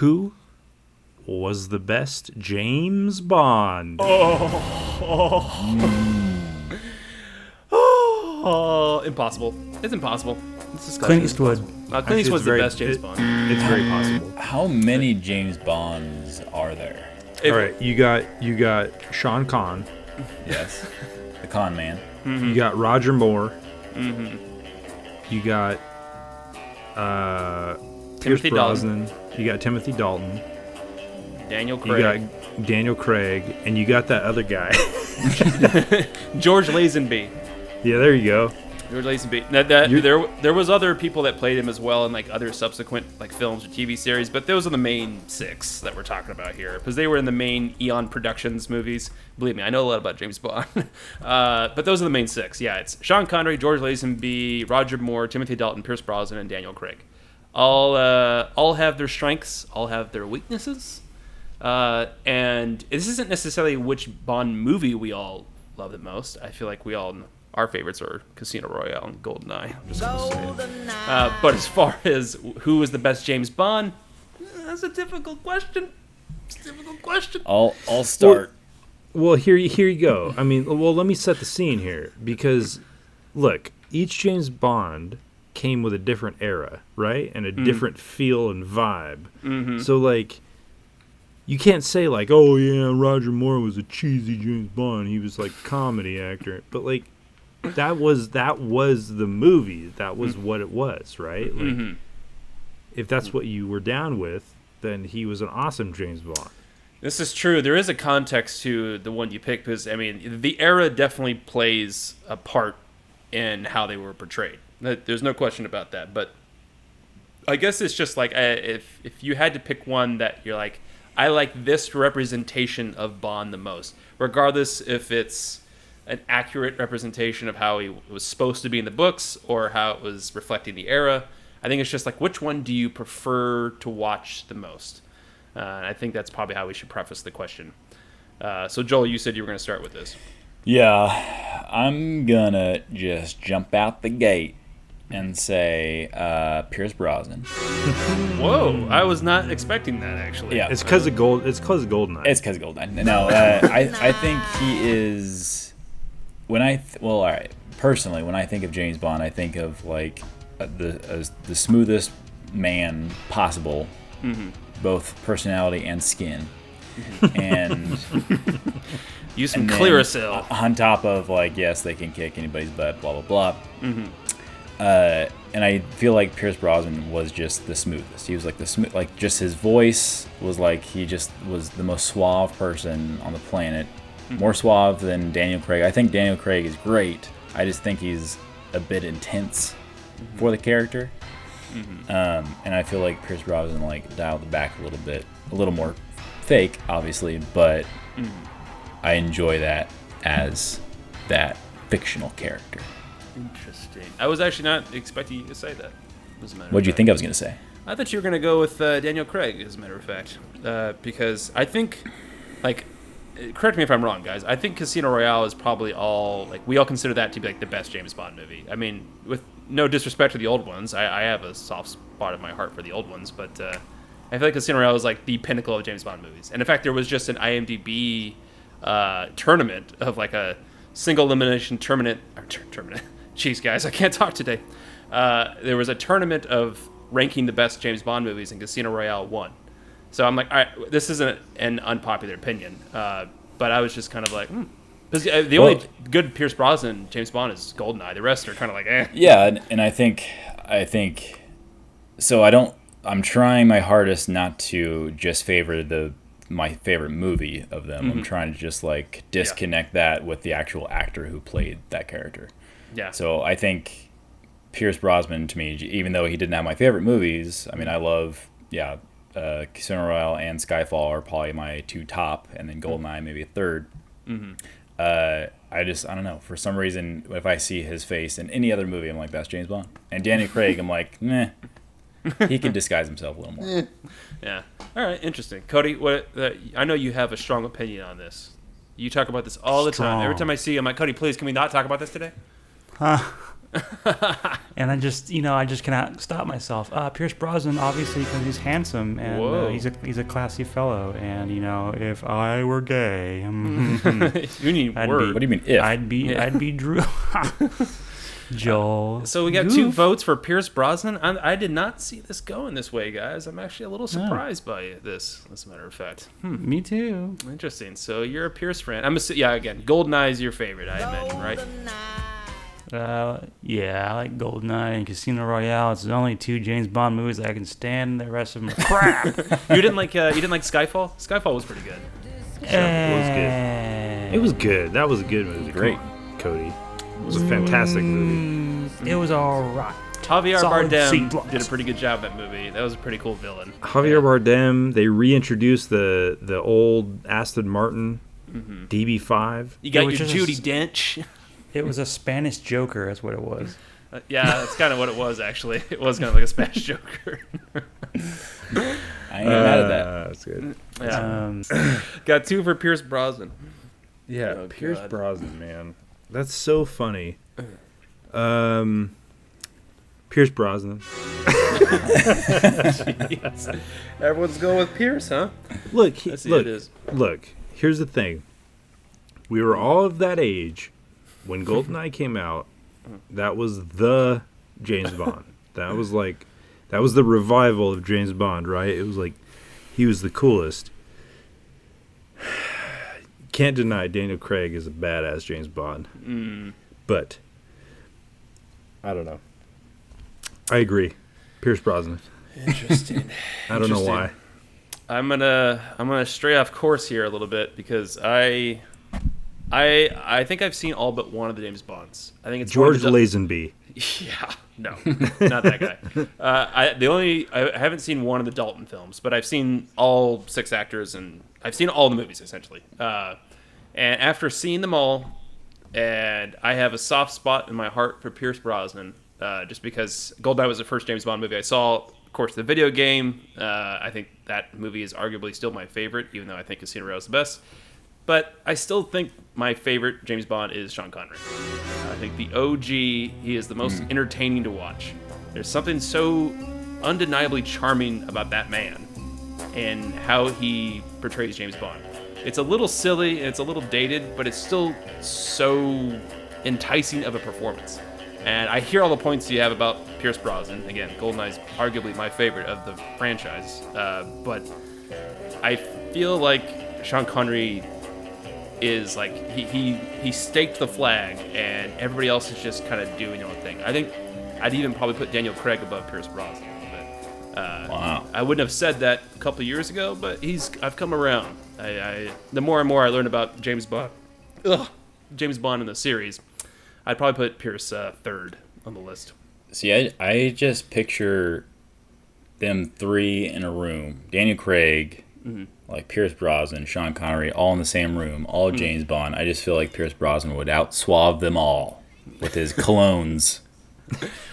Who was the best James Bond? Oh, impossible. It's impossible. Clint Eastwood. Clint Eastwood's the best James Bond. It's very possible. How many James Bonds are there? All right, you got Sean Conn. Yes, the con man. Mm-hmm. You got Roger Moore. Mm-hmm. You got Pierce Brosnan. Dalton. You got Timothy Dalton. Daniel Craig. You got Daniel Craig, and you got that other guy. George Lazenby. Yeah, there you go. George Lazenby. There was other people that played him as well in like other subsequent like films or TV series, but those are the main 6 that we're talking about here because they were in the main Eon Productions movies. Believe me, I know a lot about James Bond. But those are the main 6. Yeah, it's Sean Connery, George Lazenby, Roger Moore, Timothy Dalton, Pierce Brosnan, and Daniel Craig. All have their strengths, all have their weaknesses. And this isn't necessarily which Bond movie we all love the most. I feel like our favorites are Casino Royale and GoldenEye. I'm just gonna say it. But as far as who was the best James Bond, that's a difficult question. It's a difficult question. I'll start. Well, here you go. I mean, let me set the scene here because, look, each James Bond came with a different era, right, and a different feel and vibe. Mm-hmm. So, like, you can't say like, oh yeah, Roger Moore was a cheesy James Bond. He was like comedy actor, but like. That was the movie. That was what it was, right? Like, if that's what you were down with, then he was an awesome James Bond. This is true. There is a context to the one you picked because, I mean, the era definitely plays a part in how they were portrayed. There's no question about that. But I guess it's just like if you had to pick one that you're like, I like this representation of Bond the most, regardless if it's an accurate representation of how he was supposed to be in the books or how it was reflecting the era. I think it's just like, which one do you prefer to watch the most? And I think that's probably how we should preface the question. So Joel, you said you were going to start with this. Yeah, I'm gonna just jump out the gate and say Pierce Brosnan. Whoa, I was not expecting that actually. Yeah, it's because of GoldenEye. It's because of GoldenEye. No, I think he is. All right. Personally, when I think of James Bond, I think of like the smoothest man possible, both personality and skin, and use some Clearasil on top of like, yes, they can kick anybody's butt, blah blah blah. And I feel like Pierce Brosnan was just the smoothest. He was like like just his voice was like he just was the most suave person on the planet. More suave than Daniel Craig. I think Daniel Craig is great. I just think he's a bit intense for the character. And I feel like Pierce Brosnan like dialed it back a little bit. A little more fake, obviously, but I enjoy that as that fictional character. Interesting. I was actually not expecting you to say that. What did you think I was going to say? I thought you were going to go with Daniel Craig, as a matter of fact. Because I think, like, correct me if I'm wrong, guys. I think Casino Royale is probably we all consider that to be like the best James Bond movie. I mean, with no disrespect to the old ones, I have a soft spot in my heart for the old ones, but I feel like Casino Royale is like the pinnacle of James Bond movies. And in fact, there was just an IMDb tournament of like a single elimination tournament. Jeez, guys, I can't talk today. There was a tournament of ranking the best James Bond movies, and Casino Royale won. So I'm like, all right, this isn't an unpopular opinion, but I was just kind of like, because the only good Pierce Brosnan James Bond is GoldenEye. The rest are kind of like, eh. Yeah, and I think so. I'm trying my hardest not to just favor my favorite movie of them. I'm trying to just like disconnect that with the actual actor who played that character. Yeah. So I think Pierce Brosnan, to me, even though he didn't have my favorite movies, I mean, I love, Casino Royale and Skyfall are probably my 2 top, and then GoldenEye maybe a 3rd. I don't know. For some reason, if I see his face in any other movie, I'm like, that's James Bond. And Daniel Craig, I'm like, meh. He can disguise himself a little more. Yeah. All right. Interesting. Cody, I know you have a strong opinion on this. You talk about this all the time. Every time I see you, I'm like, Cody, please, can we not talk about this today? And I just cannot stop myself. Pierce Brosnan, obviously, because he's handsome and he's a classy fellow. And if I were gay, You need word. What do you mean if? I'd be Drew. Joel. So we got 2 votes for Pierce Brosnan. I did not see this going this way, guys. I'm actually a little surprised by this, as a matter of fact. Me too. Interesting. So you're a Pierce fan. Again, GoldenEye is your favorite, I imagine, right? Yeah, I like GoldenEye and Casino Royale. It's the only 2 James Bond movies I can stand. The rest of them are crap. You didn't like Skyfall? Skyfall was pretty good. It was good. That was a good movie. Great. Come on, Cody. It was a fantastic movie. It was all right. Javier Solid C+. Bardem did a pretty good job in that movie. That was a pretty cool villain. Javier Bardem. They reintroduced the old Aston Martin DB5. You got was your just Judi Dench. It was a Spanish Joker. That's what it was. Yeah, that's kind of what it was, actually. It was kind of like a Spanish Joker. I ain't mad at that. That's good. Yeah. Got 2 for Pierce Brosnan. Yeah, Oh, Pierce God. Brosnan, man. That's so funny. Pierce Brosnan. Jeez. Everyone's going with Pierce, huh? Look, It look. Here's the thing. We were all of that age when GoldenEye came out. That was the James Bond. That was the revival of James Bond, right? It was like he was the coolest. Can't deny Daniel Craig is a badass James Bond. But I don't know. I agree. Pierce Brosnan. Interesting. I don't know why. I'm gonna stray off course here a little bit because I think I've seen all but one of the James Bonds. I think it's George Lazenby. Yeah, no, not that guy. I haven't seen one of the Dalton films, but I've seen all 6 actors and I've seen all the movies essentially. And after seeing them all, and I have a soft spot in my heart for Pierce Brosnan, just because GoldenEye was the first James Bond movie I saw. Of course, the video game. I think that movie is arguably still my favorite, even though I think Casino Royale is the best. But I still think my favorite James Bond is Sean Connery. I think the OG, he is the most entertaining to watch. There's something so undeniably charming about that man and how he portrays James Bond. It's a little silly and it's a little dated, but it's still so enticing of a performance. And I hear all the points you have about Pierce Brosnan. Again, GoldenEye's arguably my favorite of the franchise. But I feel like Sean Connery is like he staked the flag and everybody else is just kind of doing their own thing. I think I'd even probably put Daniel Craig above Pierce Brosnan a little bit. Wow. I wouldn't have said that a couple of years ago, but I've come around. The more and more I learn about James Bond in the series, I'd probably put Pierce third on the list. See, I just picture them 3 in a room. Daniel Craig, like Pierce Brosnan, Sean Connery, all in the same room, all James Bond. I just feel like Pierce Brosnan would out-suave them all with his colognes.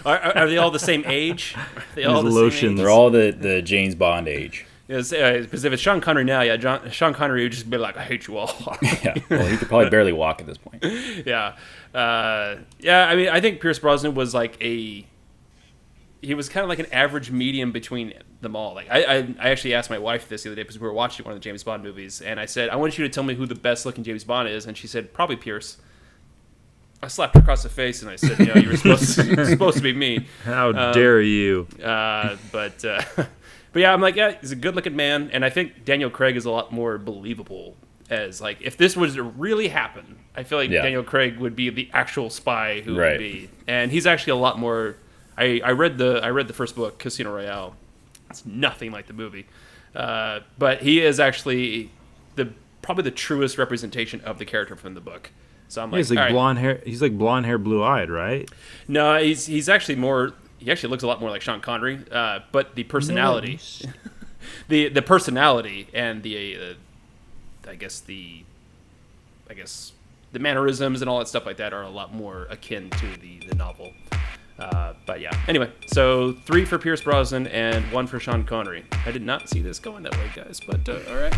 Are they all the same age? Are they all the lotions. same age? They're all the James Bond age. Because if it's Sean Connery now, Sean Connery would just be like, I hate you all. Yeah, well, he could probably barely walk at this point. Yeah. I mean, I think Pierce Brosnan was he was kind of like an average medium between them all. Like I actually asked my wife this the other day because we were watching one of the James Bond movies, and I said, I want you to tell me who the best looking James Bond is, and she said, probably Pierce. I slapped her across the face and I said, you were supposed to be me. How dare you? But yeah, I'm like, yeah, he's a good looking man, and I think Daniel Craig is a lot more believable. As like, if this was to really happen, I feel like Daniel Craig would be the actual spy who would be, and he's actually a lot more. I read the first book, Casino Royale. It's nothing like the movie, but he is actually probably the truest representation of the character from the book. So I'm like, he's like blonde hair. He's like blonde hair, blue eyed, right? No, he's actually more. He actually looks a lot more like Sean Connery, but the personality, the personality, and the mannerisms and all that stuff like that are a lot more akin to the novel. But yeah. Anyway, so 3 for Pierce Brosnan and 1 for Sean Connery. I did not see this going that way, guys. But all right.